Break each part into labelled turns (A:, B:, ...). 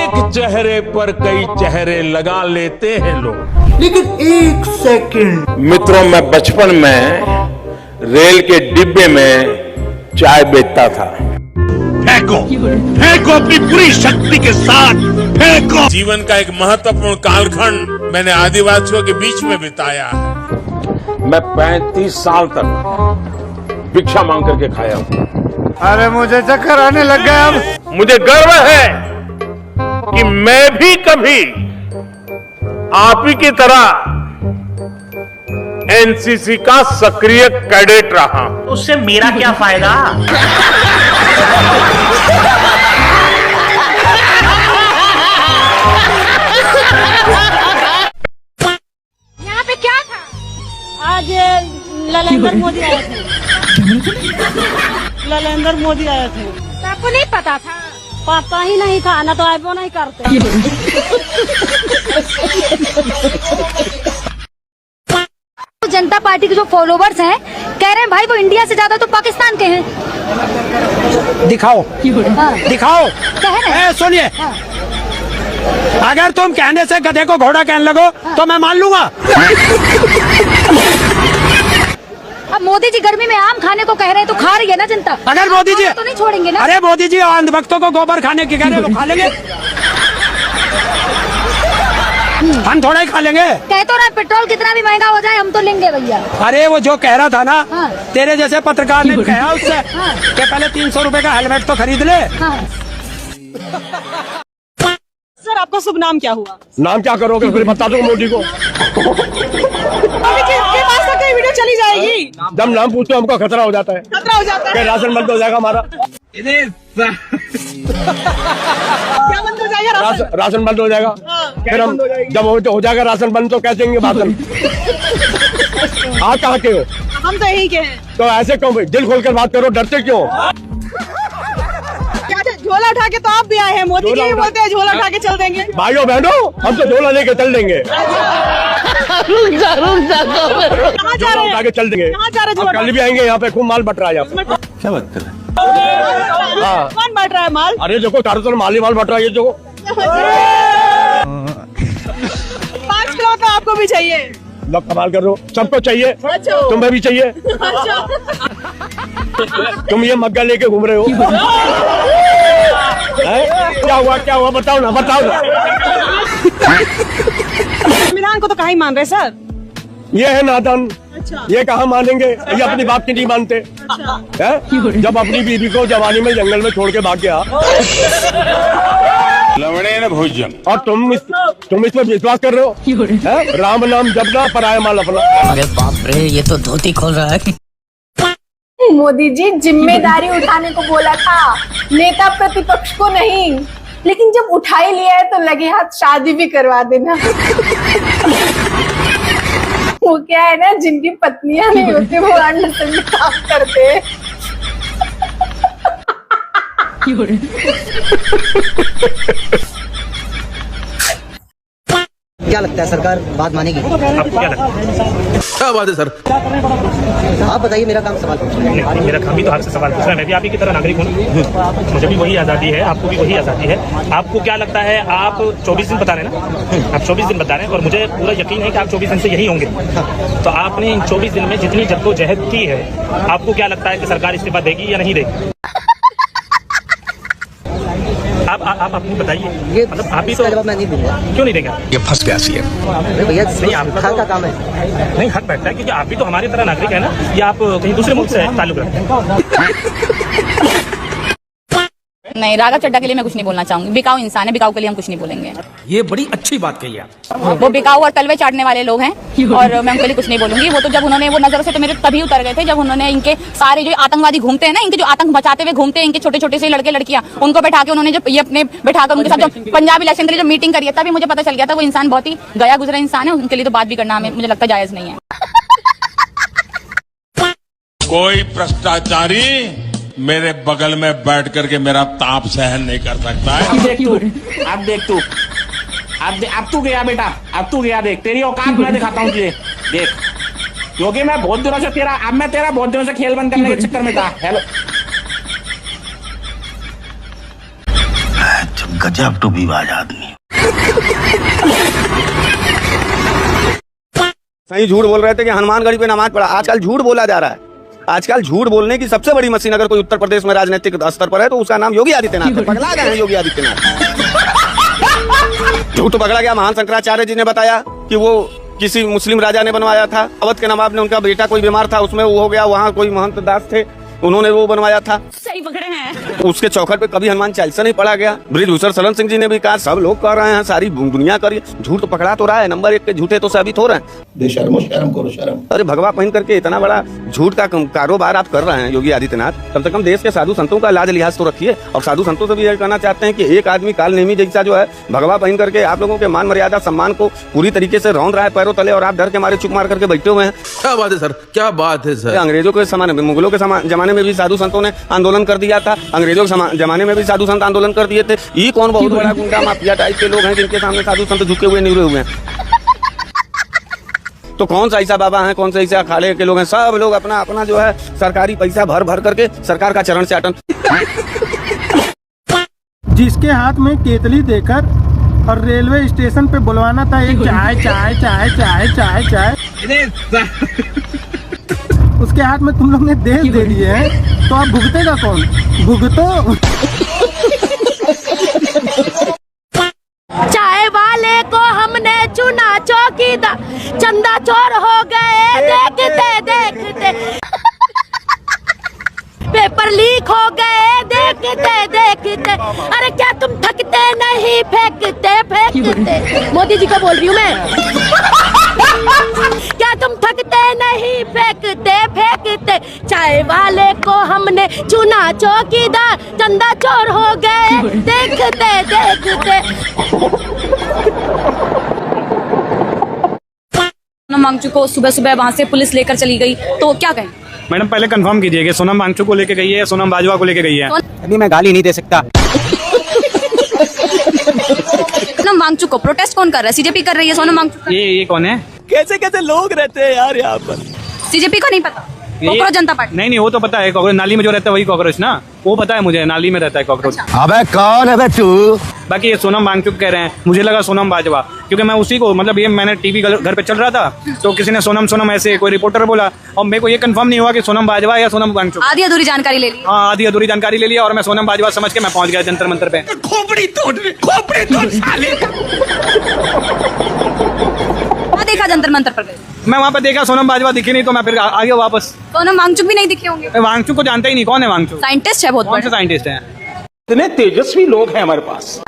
A: एक चेहरे पर कई चेहरे लगा लेते हैं लोग।
B: लेकिन एक सेकंड
A: मित्रों, मैं बचपन में रेल के डिब्बे में चाय बेचता था। फेंको, फेंको अपनी पूरी शक्ति के साथ फेंको। जीवन का एक महत्वपूर्ण कालखंड मैंने आदिवासियों के बीच में बिताया है। मैं 35 साल तक भिक्षा मांग करके खाया हूं।
B: अरे मुझे चक्कर आने लग गया अब।
A: मुझे गर्व है कि मैं भी कभी आप ही की तरह एनसीसी का सक्रिय कैडेट रहा।
C: उससे मेरा क्या फायदा?
D: यहाँ पे क्या था? आज ललेंद्र मोदी आए थे। ललेंद्र मोदी आए थे। आपको नहीं पता था? पता ही नहीं था ना, तो आप वो नहीं करते।
E: जनता पार्टी के जो फॉलोवर्स हैं कह रहे हैं भाई वो इंडिया से ज्यादा तो पाकिस्तान के हैं।
F: दिखाओ दिखाओ।
E: कह रहे हैं।
F: सुनिए, अगर तुम कहने से गधे को घोड़ा कहने लगो तो मैं मान लूंगा।
E: अब मोदी जी गर्मी में आम खाने को कह रहे हैं तो खा रही है ना जनता।
F: अगर मोदी जी
E: तो नहीं छोड़ेंगे ना।
F: अरे मोदी जी अंधभक्तों को गोबर खाने की कह रहे हैं, खा लेंगे। हम थोड़ा ही खा लेंगे।
E: कह तो रहे पेट्रोल कितना भी महंगा हो जाए हम तो लेंगे भैया।
F: अरे वो जो कह रहा था ना,
E: हाँ।
F: तेरे जैसे पत्रकार ने कहा उससे कि पहले 300 रुपए का हेलमेट तो खरीद ले।
D: सर आपका शुभ नाम क्या हुआ?
F: नाम क्या करोगे फिर बता दो मोदी को।
D: के पास तक ये वीडियो चली जाएगी।
F: जब नाम पूछते हमको खतरा हो जाता है।
D: खतरा हो जाता है।
F: राशन बंद हो जाएगा हमारा।
D: क्या बंद हो जाएगा?
F: राशन बंद हो जाएगा। फिर हम जब हो जाएगा राशन बंद तो कैसे देंगे भाषण? आप कहाँ के हो?
D: हम तो यही के हैं।
F: तो ऐसे क्यों भाई? दिल खोल कर बात करो, डरते क्यों?
D: झोला उठा के तो आप भी आए हैं। मोदी जी बोलते हैं झोला उठा के चल देंगे।
F: भाइयों बहनों, हम तो झोला लेके चल देंगे।
D: कहाँ जा रहे
F: उठा के
D: हैं?
F: चल देंगे।
D: कहाँ जा रहे हैं?
F: कल भी आएंगे, यहाँ पे खूब माल बट रहा है। यहाँ पे क्या बात कर रहे हैं?
D: कौन बांट रहा है माल?
F: अरे देखो चारों तरफ माल ही माल बट रहा है। ये देखो
D: 5 किलो तो आपको भी चाहिए।
F: लोग कमाल कर रहे हो, सबको चाहिए।
D: अच्छा।
F: तुम्हें भी चाहिए।
D: अच्छा।
F: तुम ये मग्गा लेके घूम रहे हो। क्या हुआ बताओ ना, बताओ ना।
D: संविधान को तो कहीं मान रहे सर।
F: ये है नादान।
D: अच्छा।
F: ये कहाँ मानेंगे? ये अपनी बाप की नहीं मानते हैं? जब अपनी बीवी को जवानी में जंगल में छोड़ के भाग गया।
A: लवड़े न भोजन।
F: और तुम इस पर विश्वास कर रहे हो? हैं? राम नाम जपना, पराया माल अपना।
G: अरे बाप रे, ये तो धोती खोल रहा है।
H: मोदी जी जिम्मेदारी उठाने को बोला था, नेता प्रतिपक्ष को नहीं। लेकिन जब उठा ही लिया है तो लगे हाथ शादी भी करवा देना। वो क्या है ना, जिनकी पत्नियां नहीं होती वो अनशन में काम करते हैं।
G: क्या लगता है सरकार बात मानेगी?
C: आपको क्या लगता है?
A: क्या बात है सर?
G: आप बताइए, मेरा काम सवाल पूछना है।
C: मेरा काम भी तो आपसे सवाल पूछना है। मैं भी आप ही की तरह नागरिक हूँ। मुझे भी वही आज़ादी है, आपको भी वही आज़ादी है। आपको क्या लगता है? आप 24 दिन बता रहे हैं ना? आप 24 दिन बता रहे हैं और मुझे पूरा यकीन है कि आप 24 दिन से यही होंगे। तो आपने इन 24 दिन में जितनी जद्दोजहद की है, आपको क्या लगता है कि सरकार इस्तीफा देगी या नहीं देगी? आप अपनी बताइए।
G: ये
C: मतलब आप ही
G: इसका
C: तो
G: जवाब मैं नहीं दूंगा।
C: क्यों नहीं देंगे?
A: ये फंस गया सी है।
G: अरे भैया,
C: नहीं, आपका
G: सरकार
C: तो-
G: का काम है।
C: नहीं, हक बैठता है क्योंकि आप भी तो हमारी तरह नागरिक है ना, या आप कहीं दूसरे मुल्क से ताल्लुक रखते हैं?
I: नहीं, राघव चड्ढा के लिए मैं कुछ नहीं बोलना चाहूंगी। बिकाऊ इंसान है, बिकाऊ के लिए हम कुछ नहीं बोलेंगे।
F: ये बड़ी अच्छी बात कही आप।
I: वो बिकाऊ और तलवे चाटने वाले लोग हैं और मैं उनके लिए कुछ नहीं बोलूंगी। वो तो जब उन्होंने वो नजरों से तो मेरे तभी उतर गए थे जब उन्होंने इनके सारे जो आतंकवादी घूमते हैं ना, इनके जो आतंक बचाते हुए घूमते हैं, इनके छोटे छोटे से लड़के लड़कियां, उनको बैठा के उन्होंने जो ये अपने बैठाकर उनके साथ जो पंजाब इलेक्शन के लिए जो मीटिंग करी है, तभी मुझे पता चल गया था वो इंसान बहुत ही गया गुजरा इंसान है। उनके लिए तो बात भी करना हमें मुझे लगता जायज नहीं है।
A: कोई भ्रष्टाचारी मेरे बगल में बैठ करके मेरा ताप सहन नहीं कर सकता है।
C: अब देख तू अब तू गया बेटा, अब तू गया। देख तेरी औकात मैं दिखाता हूँ तुझे। देख, क्योंकि मैं बहुत दिनों से तेरा बहुत दिनों से खेल बंद करने के चक्कर में था। हेलो,
A: गजब टोपीबाज आदमी।
F: सही झूठ बोल रहे थे कि हनुमानगढ़ी पे नमाज पढ़ा। आजकल झूठ बोला जा रहा है। आजकल झूठ बोलने की सबसे बड़ी मशीन अगर कोई उत्तर प्रदेश में राजनीतिक स्तर पर है तो उसका नाम योगी आदित्यनाथ है। पगला गए हैं योगी आदित्यनाथ। झूठ पकड़ा गया। महान शंकराचार्य जी ने बताया कि वो किसी मुस्लिम राजा ने बनवाया था। अवध के नवाब ने, उनका बेटा कोई बीमार था, उसमें वो हो गया। वहाँ कोई महंत दास थे, उन्होंने वो बनवाया था।
I: सही पकड़े हैं।
F: उसके चौखट पे कभी हनुमान चालीसा नहीं पढ़ा गया। बृजभूषण शरण सिंह जी ने भी कहा, सब लोग कह रहे हैं, सारी दुनिया कर रही है। झूठ तो पकड़ा तो रहा है। नंबर 1 के झूठे तो साबित हो रहे हैं।
A: बेशर्मो शर्म करो शर्म।
F: अरे भगवा पहन करके इतना बड़ा झूठ का कारोबार आप कर रहे हैं योगी आदित्यनाथ। कम से कम देश के साधु संतों का लाज लिहाज तो रखिए। और साधु संतों से भी यही कहना चाहते हैं कि एक आदमी काल नेमी जैसा जो है भगवा पहन करके आप लोगों के मान मर्यादा सम्मान को पूरी तरीके से रौंद रहा है पैरों तले, और आप डर के मारे चुप मार करके बैठे हुए हैं।
A: क्या बात है सर, क्या बात है सर।
F: अंग्रेजों के जमाने में, मुगलों के जमाने में भी साधु संतों ने आंदोलन कर दिया था। अंग्रेजों के जमाने में भी साधु संत आंदोलन कर दिए थे। ये कौन बहुत बड़ा गुंडा माफिया टाइप के लोग हैं जिनके सामने साधु संत झुके हुए निवरे हुए हैं? तो कौन सा ऐसा बाबा है, कौन सा ऐसा अखाड़े के लोग हैं? सब लोग अपना अपना जो है सरकारी पैसा भर भर करके सरकार का चरण चाटन।
B: जिसके हाथ में केतली देकर और रेलवे स्टेशन पे बुलवाना था एक चाय चाय चाय चाय चाय चाय, उसके हाथ में तुम लोग ने देश दे दिए हैं, तो आप भुगतेगा कौन? भुगतो।
D: चाय वाले को हमने चुना चौकीदार, चंदा चोर हो गए देखते देखते, पेपर लीक हो गए देखते देखते। अरे क्या तुम थकते नहीं फेंकते फेंकते? मोदी जी को बोल रही हूँ मैं। क्या तुम थकते नहीं फेंकते फेंकते? चाय वाले को हमने चुना चौकीदार, चंदा चोर हो गए देखते देखते।
I: सोनम वांगचुक को सुबह सुबह वहाँ से पुलिस लेकर चली गई, तो क्या कहें?
C: मैडम पहले कंफर्म कीजिए सोनम वांगचुक को लेके गई है, सोनम बाजवा को लेके गई है?
G: अभी मैं गाली नहीं दे सकता।
I: सोनम वांगचुक को प्रोटेस्ट कौन कर रहा है? सीजेपी कर रही है सोनम वांगचुक।
C: ये कौन है?
F: कैसे कैसे लोग रहते हैं यार यहाँ पर।
I: सीजेपी को नहीं पता? कॉकरोच जनता पार्टी?
C: नहीं, वो तो पता है। कॉकरोच नाली में जो रहता है वही कॉकरोच ना, वो पता है मुझे। नाली में रहता है कॉकरोच।
F: अबे कौन है तू?
C: बाकी ये सोनम वांगचुक कह रहे हैं, मुझे लगा सोनम बाजवा, क्योंकि मैं उसी को, मतलब ये मैंने टीवी घर पे चल रहा था तो किसी ने सोनम सोनम ऐसे कोई रिपोर्टर बोला, और मेरे को ये कंफर्म नहीं हुआ कि सोनम बाजवा या सोनम वांगचुक।
I: आधी अधूरी जानकारी ले ली।
C: हाँ, आधी अधूरी जानकारी ले लिया और मैं सोनम बाजवा समझ के मैं पहुंच गया जंतर मंतर पे।
A: खोपड़ी तोड़ साले।
I: देखा जंतर मंतर पर गए?
C: मैं वहाँ पे देखा, सोनम बाजवा दिखी नहीं तो मैं फिर आ गया वापस।
I: सोनम वांगचुक भी नहीं दिखे होंगे?
C: मैं वांगचुक को जानता ही नहीं, कौन है वांगचुक?
I: साइंटिस्ट है, बहुत
C: कौन से
I: बड़े
C: साइंटिस्ट हैं?
A: इतने तेजस्वी लोग हैं हमारे पास।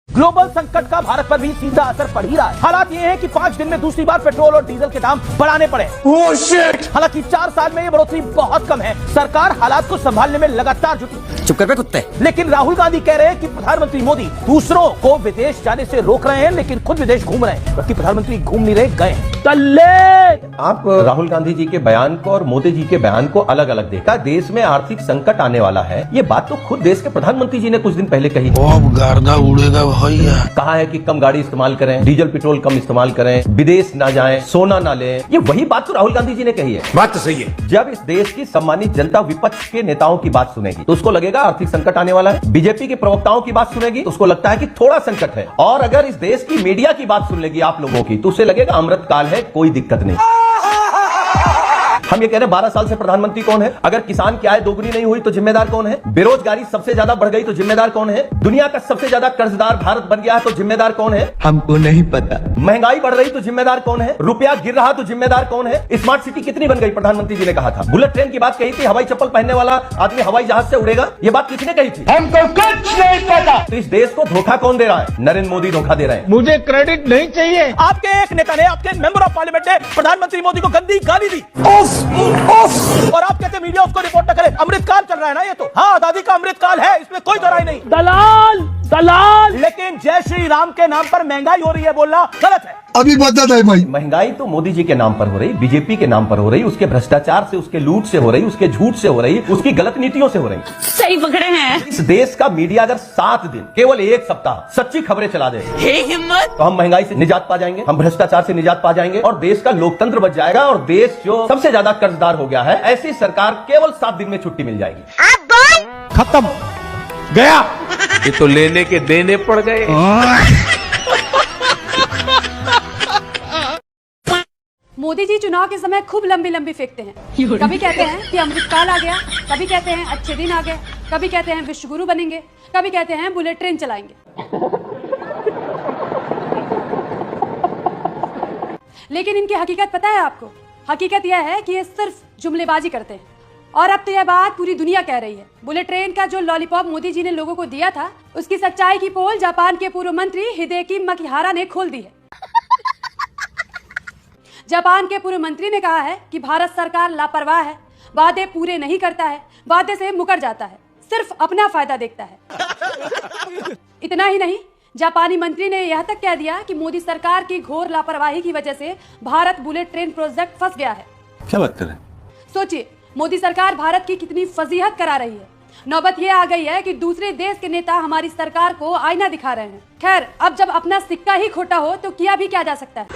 J: ग्लोबल संकट का भारत पर भी सीधा असर पड़ ही रहा है। हालात ये है कि 5 दिन में दूसरी बार पेट्रोल और डीजल के दाम बढ़ाने पड़े। हालांकि 4 साल में ये बढ़ोतरी बहुत कम है। सरकार हालात को संभालने में लगातार जुटी।
G: चुप कर बे कुत्ते।
J: लेकिन राहुल गांधी कह रहे हैं कि प्रधानमंत्री मोदी दूसरों को विदेश जाने से रोक रहे हैं, लेकिन खुद विदेश घूम रहे हैं। जबकि प्रधानमंत्री घूम नहीं रहे, गए।
K: आप राहुल गांधी जी के बयान को और मोदी जी के बयान को अलग अलग देखा। देश में आर्थिक संकट आने वाला है, ये बात तो खुद देश के प्रधानमंत्री जी ने कुछ दिन पहले कही।
A: गर्दा उड़ेगा भैया।
K: कहा है कि कम गाड़ी इस्तेमाल करें, डीजल पेट्रोल कम इस्तेमाल करें, विदेश ना जाएं, सोना ना लें। ये वही बात तो राहुल गांधी जी ने कही है।
A: बात तो सही है।
K: जब इस देश की सम्मानित जनता विपक्ष के नेताओं की बात सुनेगी तो उसको लगेगा आर्थिक संकट आने वाला है। बीजेपी के प्रवक्ताओं की बात सुनेगी तो उसको लगता है कि थोड़ा संकट है। और अगर इस देश की मीडिया की बात सुन लेगी आप लोगों की तो उसे लगेगा अमृत काल है, कोई दिक्कत नहीं। हम ये कह रहे हैं 12 साल से प्रधानमंत्री कौन है? अगर किसान की आय दोगुनी नहीं हुई तो जिम्मेदार कौन है? बेरोजगारी सबसे ज्यादा बढ़ गई तो जिम्मेदार कौन है? दुनिया का सबसे ज्यादा कर्जदार भारत बन गया है तो जिम्मेदार कौन है?
G: हमको नहीं पता।
K: महंगाई बढ़ रही तो जिम्मेदार कौन है? रुपया गिर रहा तो जिम्मेदार कौन है? स्मार्ट सिटी कितनी बन गई? प्रधानमंत्री जी ने कहा था। बुलेट ट्रेन की बात कही थी, हवाई चप्पल पहनने वाला आदमी हवाई जहाज से उड़ेगा, ये बात किसने कही थी?
B: हमको कुछ नहीं पता।
K: तो इस देश को धोखा कौन दे रहा है? नरेंद्र मोदी धोखा दे रहे हैं।
B: मुझे क्रेडिट नहीं चाहिए।
J: आपके एक नेता ने, आपके मेंबर ऑफ पार्लियामेंट ने प्रधानमंत्री मोदी को गंदी गाली दी। और आप कहते मीडिया उसको रिपोर्ट न करे। अमृतकाल चल रहा है ना ये तो। हाँ, आजादी का अमृतकाल है, इसमें कोई दराई नहीं। दलाल दलाल। लेकिन जय श्री राम के नाम पर महंगाई हो रही है बोलना गलत है।
B: अभी बता दे भाई।
K: महंगाई तो मोदी जी के नाम पर हो रही, बीजेपी के नाम पर हो रही, उसके भ्रष्टाचार से, उसके लूट से हो रही, उसके झूठ से हो रही, उसकी गलत नीतियों से हो रही।
I: सही पकड़े हैं।
K: इस देश का मीडिया अगर 7 दिन, केवल 1 सप्ताह सच्ची खबरें चला दे,
I: हिम्मत,
K: तो हम महंगाई से निजात पा जाएंगे, हम भ्रष्टाचार से निजात पा जाएंगे और देश का लोकतंत्र बच जाएगा। और देश जो सबसे ज्यादा कर्जदार हो गया है, ऐसी सरकार केवल 7 दिन में छुट्टी मिल जाएगी।
J: खत्म।
A: गया ये तो लेने के देने पड़ गए।
I: मोदी जी चुनाव के समय खूब लंबी लंबी फेंकते हैं। कभी कहते हैं कि अमृतकाल आ गया, कभी कहते हैं अच्छे दिन आ गए, कभी कहते हैं विश्वगुरु बनेंगे, कभी कहते हैं बुलेट ट्रेन चलाएंगे। लेकिन इनकी हकीकत पता है आपको? हकीकत यह है कि ये सिर्फ जुमलेबाजी करते हैं। और अब तो यह बात पूरी दुनिया कह रही है। बुलेट ट्रेन का जो लॉलीपॉप मोदी जी ने लोगों को दिया था, उसकी सच्चाई की पोल जापान के पूर्व मंत्री हिदेकी मकिहारा ने खोल दी है। जापान के पूर्व मंत्री ने कहा है कि भारत सरकार लापरवाह है, वादे पूरे नहीं करता है, वादे से मुकर जाता है, सिर्फ अपना फायदा देखता है। इतना ही नहीं, जापानी मंत्री ने यह तक कह दिया कि मोदी सरकार की घोर लापरवाही की वजह से भारत बुलेट ट्रेन प्रोजेक्ट फंस गया है।
A: क्या बात कर रहे हैं?
I: सोचिए, मोदी सरकार भारत की कितनी फजीहत करा रही है। नौबत यह आ गई है कि दूसरे देश के नेता हमारी सरकार को आईना दिखा रहे हैं। खैर, अब जब अपना सिक्का ही खोटा हो तो किया भी क्या जा सकता है।